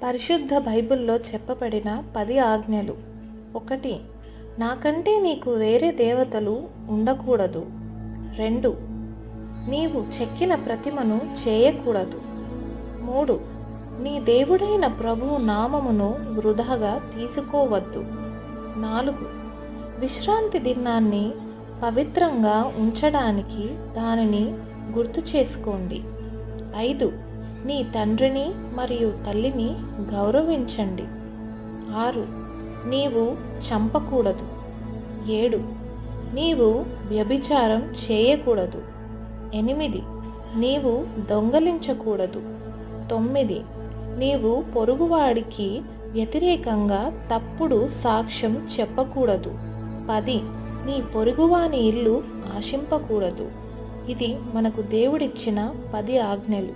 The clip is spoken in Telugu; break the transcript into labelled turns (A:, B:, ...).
A: పరిశుద్ధ బైబిల్లో చెప్పబడిన 10 ఆజ్ఞలు. 1. నాకంటే నీకు వేరే దేవతలు ఉండకూడదు. 2. నీవు చెక్కిన ప్రతిమను చేయకూడదు. 3. నీ దేవుడైన ప్రభువు నామమును వృధాగా తీసుకోవద్దు. 4. విశ్రాంతి దినాన్ని పవిత్రంగా ఉంచడానికి దానిని గుర్తు చేసుకోండి. 5. నీ తండ్రిని మరియు తల్లిని గౌరవించండి. 6. నీవు చంపకూడదు. 7. నీవు వ్యభిచారం చేయకూడదు. 8. నీవు దొంగలించకూడదు. 9. నీవు పొరుగువాడికి వ్యతిరేకంగా తప్పుడు సాక్ష్యం చెప్పకూడదు. 10. నీ పొరుగువాని ఇల్లు ఆశింపకూడదు. ఇది మనకు దేవుడిచ్చిన 10 ఆజ్ఞలు.